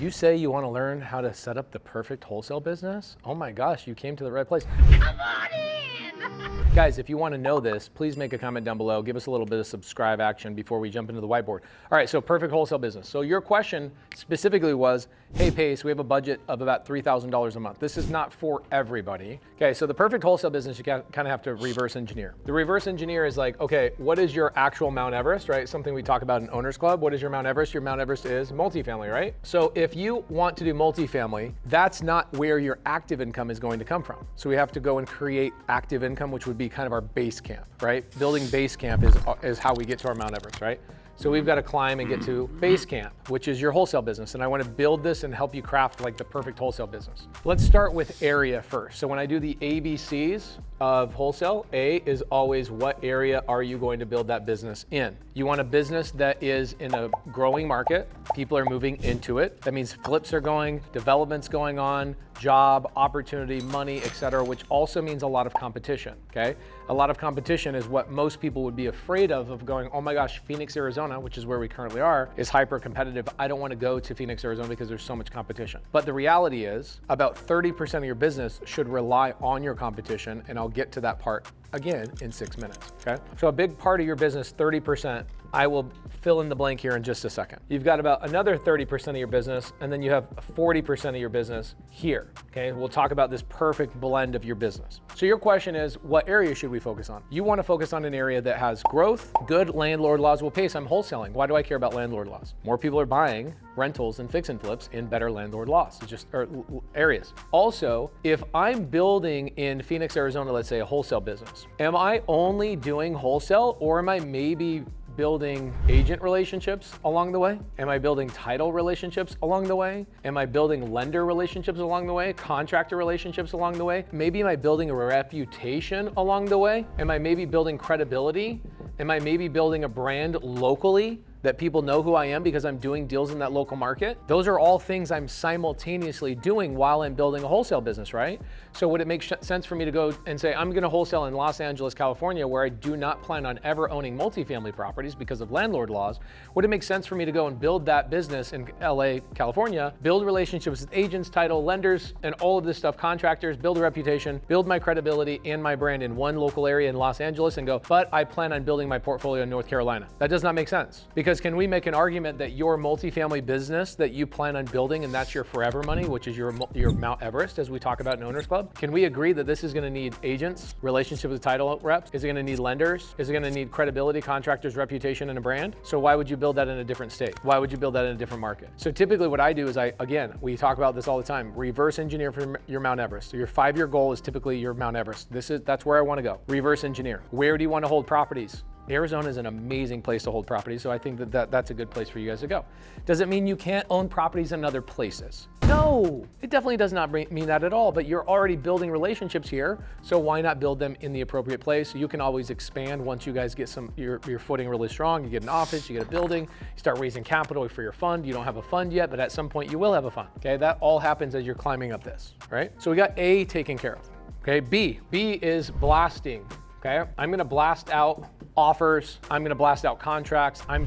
you say you want to learn how to set up the perfect wholesale business? Oh my gosh, you came to the right place. Come on in! Guys, if you want to know this, please make a comment down below. Give us a little bit of subscribe action before we jump into the whiteboard. All right, so perfect wholesale business. So your question specifically was, hey Pace, we have a budget of about $3,000 a month. This is not for everybody. Okay, so the perfect wholesale business, you kind of have to reverse engineer. The reverse engineer is like, okay, what is your actual Mount Everest, right? Something we talk about in Owners Club. What is your Mount Everest? Your Mount Everest is multifamily, right? So if you want to do multifamily, that's not where your active income is going to come from. So we have to go and create active income, which would be kind of our base camp, right? Building base camp is how we get to our Mount Everest, right? So we've got to climb and get to base camp, which is your wholesale business. And I want to build this and help you craft like the perfect wholesale business. Let's start with area first. So when I do the ABCs of wholesale, A is always what area are you going to build that business in? You want a business that is in a growing market. People are moving into it. That means flips are going, development's going on, job, opportunity, money, etc., which also means a lot of competition, okay? A lot of competition is what most people would be afraid of going, oh my gosh, Phoenix, Arizona, which is where we currently are, is hyper competitive. I don't want to go to Phoenix, Arizona because there's so much competition. But the reality is about 30% of your business should rely on your competition, and I'll get to that part again in 6 minutes, okay? So a big part of your business, 30%, I will fill in the blank here in just a second. You've got about another 30% of your business, and then you have 40% of your business here, okay? We'll talk about this perfect blend of your business. So your question is, what area should we focus on? You want to focus on an area that has growth, good landlord laws. Well, Pace, I'm wholesaling. Why do I care about landlord laws? More people are buying rentals and fix and flips in better landlord laws, areas. Also, if I'm building in Phoenix, Arizona, let's say a wholesale business, am I only doing wholesale, or am I maybe building agent relationships along the way? Am I building title relationships along the way? Am I building lender relationships along the way? Contractor relationships along the way? Maybe am I building a reputation along the way? Am I maybe building credibility? Am I maybe building a brand locally that people know who I am because I'm doing deals in that local market? Those are all things I'm simultaneously doing while I'm building a wholesale business, right? So would it make sense for me to go and say, I'm gonna wholesale in Los Angeles, California, where I do not plan on ever owning multifamily properties because of landlord laws? Would it make sense for me to go and build that business in LA, California, build relationships with agents, title, lenders, and all of this stuff, contractors, build a reputation, build my credibility and my brand in one local area in Los Angeles, and go, but I plan on building my portfolio in North Carolina? That does not make sense. Because can we make an argument that your multifamily business that you plan on building, and that's your forever money, which is your Mount Everest, as we talk about in Owners Club, can we agree that this is going to need agents, relationship with title reps? Is it going to need lenders? Is it going to need credibility, contractors, reputation, and a brand? So why would you build that in a different state? Why would you build that in a different market? So typically what I do is we talk about this all the time, reverse engineer for your Mount Everest. So your 5-year goal is typically your Mount Everest. That's where I want to go. Reverse engineer. Where do you want to hold properties? Arizona is an amazing place to hold properties, so I think that's a good place for you guys to go. Does it mean you can't own properties in other places? No, it definitely does not mean that at all, but you're already building relationships here, so why not build them in the appropriate place? You can always expand once you guys get your footing really strong. You get an office, you get a building, you start raising capital for your fund. You don't have a fund yet, but at some point you will have a fund, okay? That all happens as you're climbing up this, right? So we got A taken care of, okay? B is blasting, okay? I'm gonna blast out offers, I'm gonna blast out contracts, I'm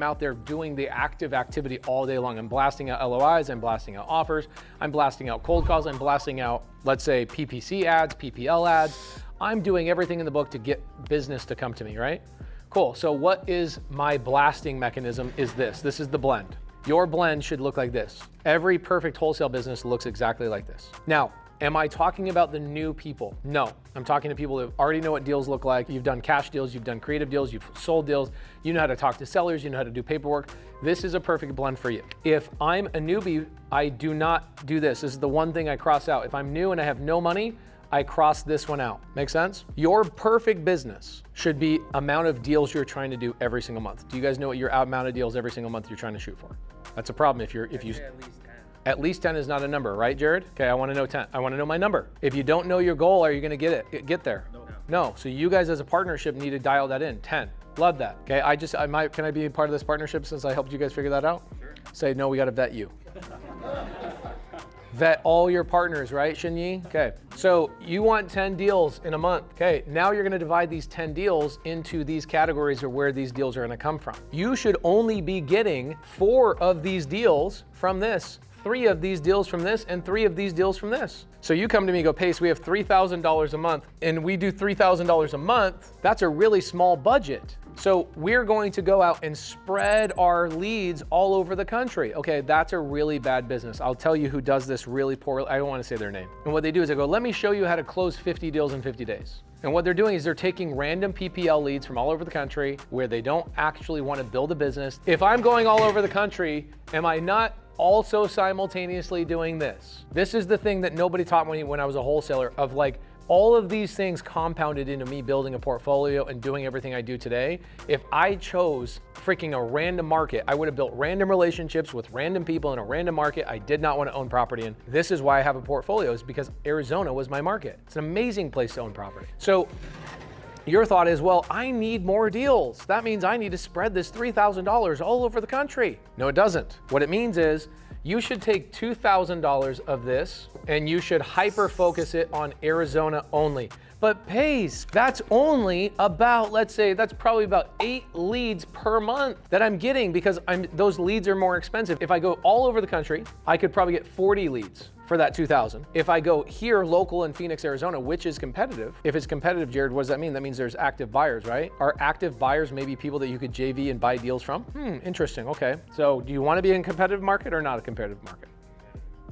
out there doing the active activity all day long. I'm blasting out LOIs, I'm blasting out offers, I'm blasting out cold calls, I'm blasting out, let's say, PPC ads, PPL ads. I'm doing everything in the book to get business to come to me, right? Cool, so what is my blasting mechanism is this. This is the blend. Your blend should look like this. Every perfect wholesale business looks exactly like this. Now, am I talking about the new people? No, I'm talking to people who already know what deals look like. You've done cash deals, you've done creative deals, you've sold deals, you know how to talk to sellers, you know how to do paperwork. This is a perfect blend for you. If I'm a newbie, I do not do this. This is the one thing I cross out. If I'm new and I have no money, I cross this one out. Make sense? Your perfect business should be amount of deals you're trying to do every single month. Do you guys know what your amount of deals every single month you're trying to shoot for? That's a problem if you at least 10. At least 10 is not a number, right, Jared? Okay, I want to know 10. I want to know my number. If you don't know your goal, are you going to get there? No. So you guys as a partnership need to dial that in. 10. Love that. Okay, can I be a part of this partnership since I helped you guys figure that out? Sure. Say, no, we got to vet you. Vet all your partners, right, Shinyi? Okay, so you want 10 deals in a month. Okay, now you're gonna divide these 10 deals into these categories or where these deals are gonna come from. You should only be getting 4 of these deals from this, 3 of these deals from this, and 3 of these deals from this. So you come to me and go, Pace, we have $3,000 a month, and we do $3,000 a month. That's a really small budget. So we're going to go out and spread our leads all over the country. Okay, that's a really bad business. I'll tell you who does this really poorly. I don't want to say their name. And what they do is they go, let me show you how to close 50 deals in 50 days. And what they're doing is they're taking random PPL leads from all over the country where they don't actually want to build a business. If I'm going all over the country, am I not also simultaneously doing this? This is the thing that nobody taught me when I was a wholesaler, of like, all of these things compounded into me building a portfolio and doing everything I do today. If I chose freaking a random market, I would have built random relationships with random people in a random market I did not want to own property in. This is why I have a portfolio, is because Arizona was my market. It's an amazing place to own property. So your thought is, well, I need more deals. That means I need to spread this $3,000 all over the country. No, it doesn't. What it means is you should take $2,000 of this and you should hyper focus it on Arizona only. But Pace, that's only about, let's say, that's probably about 8 leads per month that I'm getting, because those leads are more expensive. If I go all over the country, I could probably get 40 leads for that 2,000. If I go here local in Phoenix, Arizona, which is competitive. If it's competitive, Jared, what does that mean? That means there's active buyers, right? Are active buyers maybe people that you could JV and buy deals from? Interesting, okay. So do you want to be in a competitive market or not a competitive market?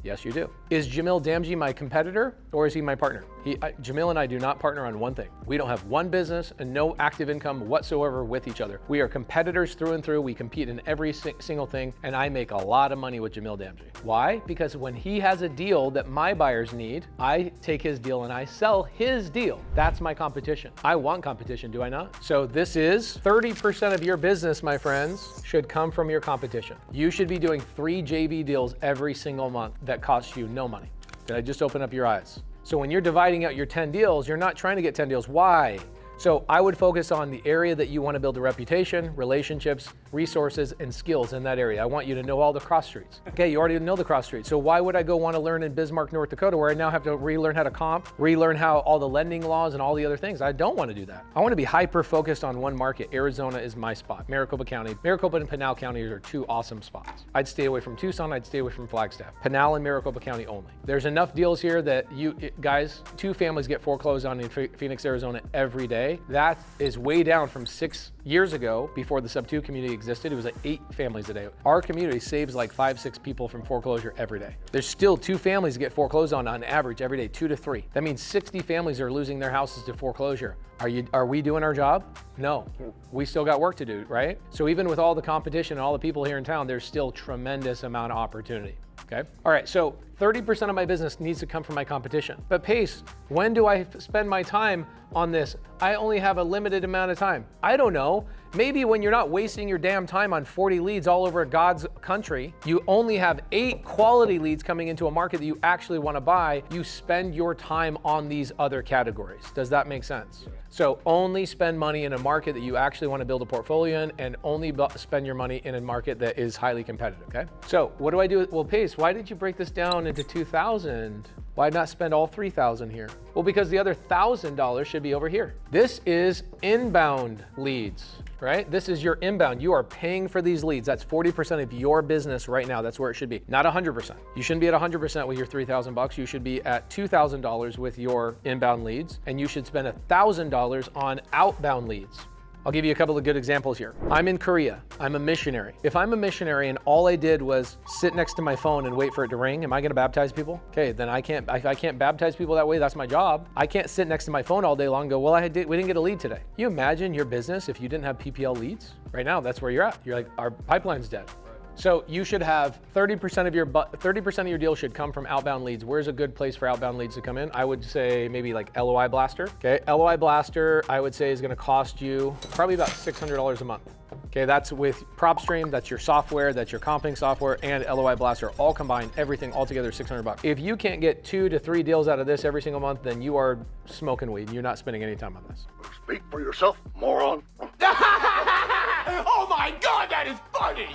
Yes, you do. Is Jamil Damji my competitor or is he my partner? Jamil and I do not partner on one thing. We don't have one business and no active income whatsoever with each other. We are competitors through and through. We compete in every single thing, and I make a lot of money with Jamil Damji. Why? Because when he has a deal that my buyers need, I take his deal and I sell his deal. That's my competition. I want competition, do I not? So this is 30% of your business, my friends, should come from your competition. You should be doing 3 JV deals every single month that cost you no money. Did I just open up your eyes? So when you're dividing out your 10 deals, you're not trying to get 10 deals. Why? So I would focus on the area that you want to build a reputation, relationships, resources, and skills in that area. I want you to know all the cross streets. Okay, you already know the cross streets. So why would I go want to learn in Bismarck, North Dakota, where I now have to relearn how to comp, relearn how all the lending laws and all the other things? I don't want to do that. I want to be hyper focused on one market. Arizona is my spot. Maricopa County. Maricopa and Pinal counties are 2 awesome spots. I'd stay away from Tucson. I'd stay away from Flagstaff. Pinal and Maricopa County only. There's enough deals here that you guys, 2 families get foreclosed on in Phoenix, Arizona every day. That is way down from 6 years ago before the Subto community existed. It was like 8 families a day. Our community saves like 5-6 people from foreclosure every day. There's still 2 families that get foreclosed on average every day, 2 to 3. That means 60 families are losing their houses to foreclosure. Are we doing our job? No, we still got work to do, right? So even with all the competition and all the people here in town, there's still tremendous amount of opportunity. Okay. All right. So 30% of my business needs to come from my competition. But Pace, when do I spend my time on this? I only have a limited amount of time. I don't know. Maybe when you're not wasting your damn time on 40 leads all over God's country, you only have 8 quality leads coming into a market that you actually want to buy. You spend your time on these other categories. Does that make sense? So only spend money in a market that you actually want to build a portfolio in, and only spend your money in a market that is highly competitive, okay? So what do I do? Well, Pace, why did you break this down into 2,000? Why not spend all 3,000 here? Well, because the other $1,000 should be over here. This is inbound leads, right? This is your inbound. You are paying for these leads. That's 40% of your business right now. That's where it should be, not 100%. You shouldn't be at 100% with your $3,000. You should be at $2,000 with your inbound leads, and you should spend $1,000 on outbound leads. I'll give you a couple of good examples here. I'm in Korea. I'm a missionary. If I'm a missionary and all I did was sit next to my phone and wait for it to ring, am I gonna baptize people? Okay, then I can't baptize people that way. That's my job. I can't sit next to my phone all day long and go, well, we didn't get a lead today. Can you imagine your business if you didn't have PPL leads? Right now, that's where you're at. You're like, our pipeline's dead. So you should have 30% of your deal should come from outbound leads. Where's a good place for outbound leads to come in? I would say maybe like LOI Blaster. Okay, LOI Blaster, I would say is gonna cost you probably about $600 a month. Okay, that's with PropStream, that's your software, that's your comping software, and LOI Blaster, all combined, everything all together, $600. If you can't get 2 to 3 deals out of this every single month, then you are smoking weed. You're not spending any time on this. Speak for yourself, moron. Oh my God, that is funny!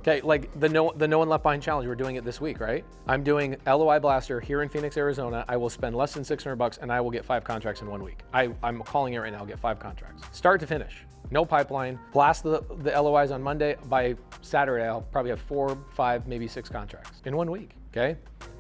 Okay, like the no one left behind challenge, we're doing it this week, right? I'm doing LOI Blaster here in Phoenix, Arizona. I will spend less than $600 and I will get 5 contracts in 1 week. I'm calling it right now, I'll get 5 contracts. Start to finish, no pipeline. Blast the LOIs on Monday. By Saturday, I'll probably have 4, 5, maybe 6 contracts in 1 week, okay?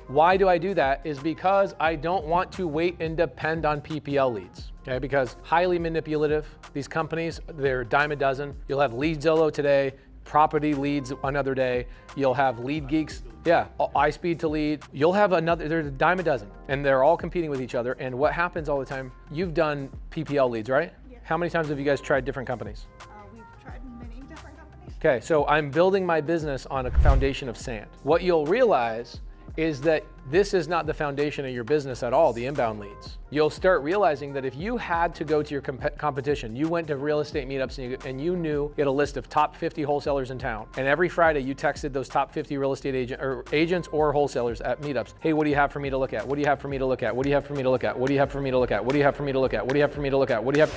Why do I do that? Is because I don't want to wait and depend on PPL leads. Okay, because highly manipulative, these companies, they're a dime a dozen. You'll have Lead Zillow today, property leads another day. You'll have Lead Geeks, yeah, iSpeed to lead. You'll have another, they're a dime a dozen, and they're all competing with each other. And what happens all the time, you've done PPL leads, right? Yeah. How many times have you guys tried different companies? We've tried many different companies. Okay, so I'm building my business on a foundation of sand. What you'll realize is that this is not the foundation of your business at all, the inbound leads. You'll start realizing that if you had to go to your competition, you went to real estate meetups and you knew you had a list of top 50 wholesalers in town, and every Friday you texted those top 50 real estate agents or wholesalers at meetups, hey, what do you have for me to look at? What do you have for me to look at? What do you have for me to look at? What do you have for me to look at? What do you have for me to look at? What do you have for me to look at? What do you have?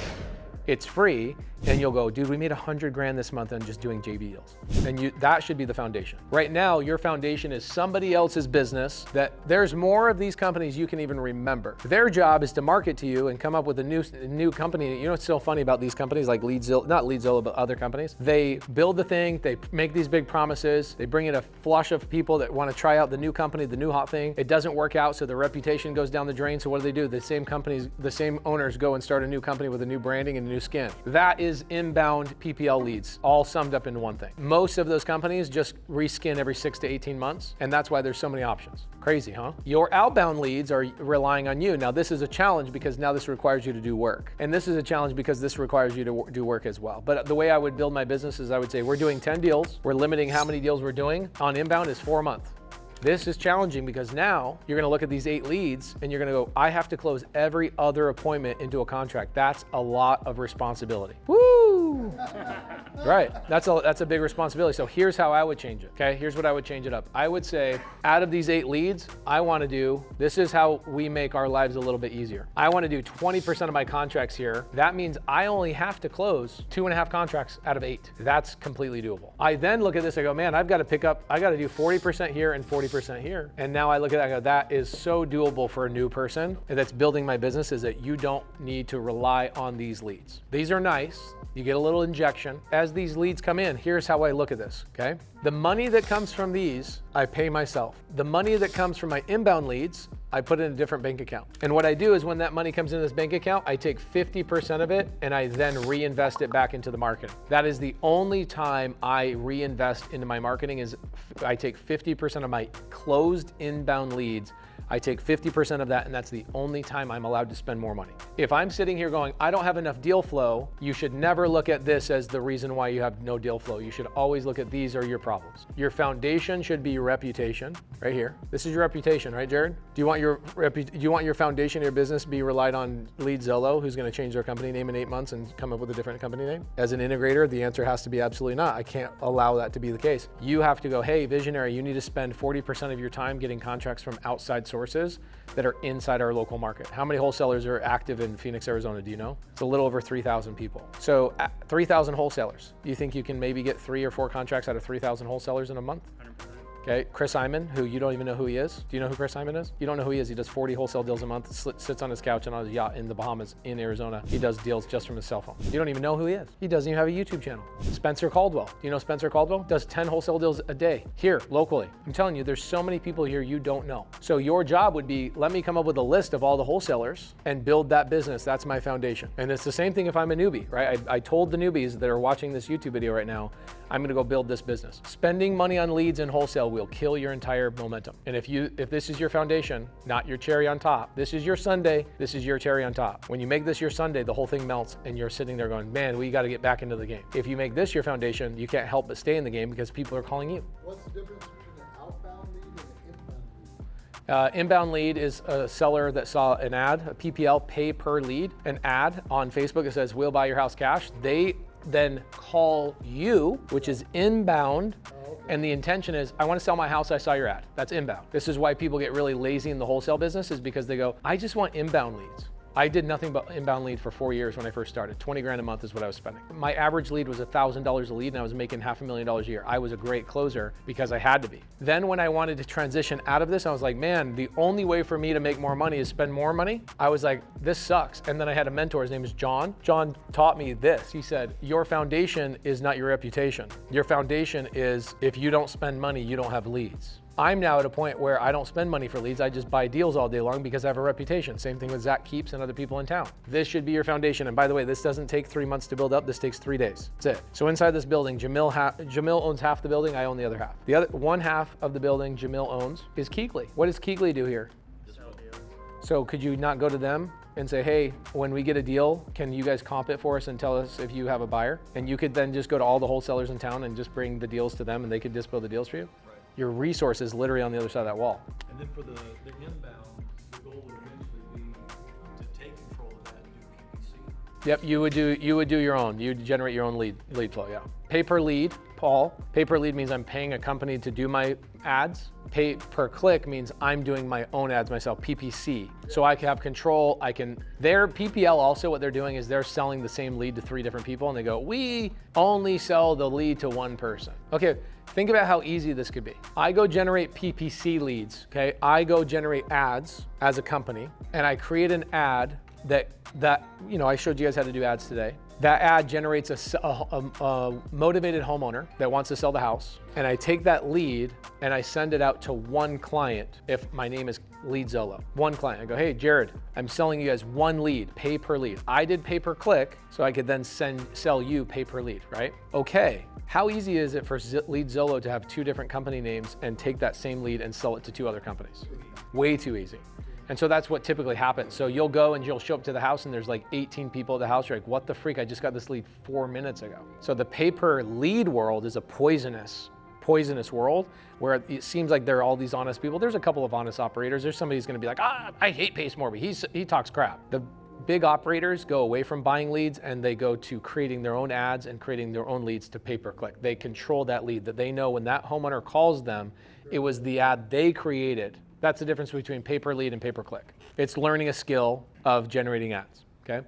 It's free, and you'll go, dude, we made 100 grand this month on just doing JV deals. And that should be the foundation. Right now, your foundation is somebody else's business that there's more of these companies you can even remember. Their job is to market to you and come up with a new company. You know what's so funny about these companies like not Lead Zillow, but other companies? They build the thing, they make these big promises, they bring in a flush of people that want to try out the new company, the new hot thing. It doesn't work out, so their reputation goes down the drain. So what do? The same companies, the same owners go and start a new company with a new branding and a new skin. That is inbound PPL leads, all summed up into one thing. Most of those companies just reskin every 6 to 18 months, and that's why there's so many options. Crazy, huh? Your outbound leads are relying on you. Now, this is a challenge because now this requires you to do work. And this is a challenge because this requires you to do work as well. But the way I would build my business is I would say, we're doing 10 deals. We're limiting how many deals we're doing. On inbound is 4 a month. This is challenging because now you're gonna look at these 8 leads and you're gonna go, I have to close every other appointment into a contract. That's a lot of responsibility. Woo! Right, that's a big responsibility. So here's how I would change it, okay? Here's what I would change it up. I would say, out of these 8 leads, I wanna do, this is how we make our lives a little bit easier. I wanna do 20% of my contracts here. That means I only have to close 2.5 contracts out of 8. That's completely doable. I then look at this, I go, man, I gotta do 40% here and 40% here. And now I look at that, I go, that is so doable for a new person that's building my business, is that you don't need to rely on these leads. These are nice. You get a little injection. As these leads come in, here's how I look at this, okay? The money that comes from these, I pay myself. The money that comes from my inbound leads, I put in a different bank account. And what I do is when that money comes into this bank account, I take 50% of it and I then reinvest it back into the marketing. That is the only time I reinvest into my marketing, is I take 50% of my closed inbound leads. I take 50% of that, and that's the only time I'm allowed to spend more money. If I'm sitting here going, I don't have enough deal flow, you should never look at this as the reason why you have no deal flow. You should always look at these are your problems. Your foundation should be your reputation, right here. This is your reputation, right, Jared? Do you want your foundation of your business to be relied on Lead Zillow, who's gonna change their company name in 8 months and come up with a different company name? As an integrator, the answer has to be absolutely not. I can't allow that to be the case. You have to go, hey, visionary, you need to spend 40% of your time getting contracts from outside sources that are inside our local market. How many wholesalers are active in Phoenix, Arizona? Do you know? It's a little over 3,000 people. So 3,000 wholesalers. Do you think you can maybe get 3 or 4 contracts out of 3,000 wholesalers in a month? 100%. Okay, Chris Hyman, who you don't even know who he is. Do you know who Chris Hyman is? You don't know who he is. He does 40 wholesale deals a month, sits on his couch and on his yacht in the Bahamas in Arizona. He does deals just from his cell phone. You don't even know who he is. He doesn't even have a YouTube channel. Spencer Caldwell. Do you know Spencer Caldwell? Does 10 wholesale deals a day here, locally. I'm telling you, there's so many people here you don't know. So your job would be, let me come up with a list of all the wholesalers and build that business. That's my foundation. And it's the same thing if I'm a newbie, right? I told the newbies that are watching this YouTube video right now, I'm gonna go build this business. Spending money on leads and wholesale will kill your entire momentum. And if this is your foundation, not your cherry on top, this is your sundae, this is your cherry on top. When you make this your sundae, the whole thing melts and you're sitting there going, man, we gotta get back into the game. If you make this your foundation, you can't help but stay in the game because people are calling you. What's the difference between an outbound lead and an inbound lead? Inbound lead is a seller that saw an ad, a PPL, pay per lead, an ad on Facebook that says, we'll buy your house cash. They then call you, which is inbound. And the intention is, I want to sell my house, I saw your ad. That's inbound. This is why people get really lazy in the wholesale business, is because they go, I just want inbound leads. I did nothing but inbound lead for 4 years when I first started. 20 grand a month is what I was spending. My average lead was $1,000 a lead, and I was making $500,000 a year. I was a great closer because I had to be. Then when I wanted to transition out of this, I was like, man, the only way for me to make more money is spend more money. I was like, this sucks. And then I had a mentor, his name is John. John taught me this. He said, your foundation is not your reputation. Your foundation is if you don't spend money, you don't have leads. I'm now at a point where I don't spend money for leads. I just buy deals all day long because I have a reputation. Same thing with Zach Keeps and other people in town. This should be your foundation. And by the way, this doesn't take 3 months to build up. This takes 3 days. That's it. So inside this building, Jamil owns half the building. I own the other half. The other one half of the building Jamil owns is Keekly. What does Keekly do here? So could you not go to them and say, hey, when we get a deal, can you guys comp it for us and tell us if you have a buyer? And you could then just go to all the wholesalers in town and just bring the deals to them and they could just build the deals for you? Your resource is literally on the other side of that wall. And then for the inbound, the goal would eventually be to take control of that and do PPC. Yep, you would do your own. You'd generate your own lead flow, yeah. Pay per lead, Paul. Pay per lead means I'm paying a company to do my ads. Pay per click means I'm doing my own ads myself, PPC. So I can have control, their PPL also what they're doing is they're selling the same lead to 3 different people and they go, we only sell the lead to one person. Okay, think about how easy this could be. I go generate PPC leads, okay? I go generate ads as a company and I create an ad that I showed you guys how to do ads today. That ad generates a motivated homeowner that wants to sell the house. And I take that lead and I send it out to one client if my name is Lead Zolo. One client. I go, hey, Jared, I'm selling you guys one lead, pay per lead. I did pay per click, so I could then sell you pay per lead, right? Okay. How easy is it for Lead Zolo to have 2 different company names and take that same lead and sell it to 2 other companies? Way too easy. And so that's what typically happens. So you'll go and you'll show up to the house and there's like 18 people at the house. You're like, what the freak? I just got this lead 4 minutes ago. So the pay-per-lead world is a poisonous world where it seems like there are all these honest people. There's a couple of honest operators. There's somebody who's gonna be like, I hate Pace Morby. He talks crap. The big operators go away from buying leads and they go to creating their own ads and creating their own leads to pay-per-click. They control that lead, that they know when that homeowner calls them, it was the ad they created. That's the difference between pay-per-lead and pay-per-click. It's learning a skill of generating ads, okay?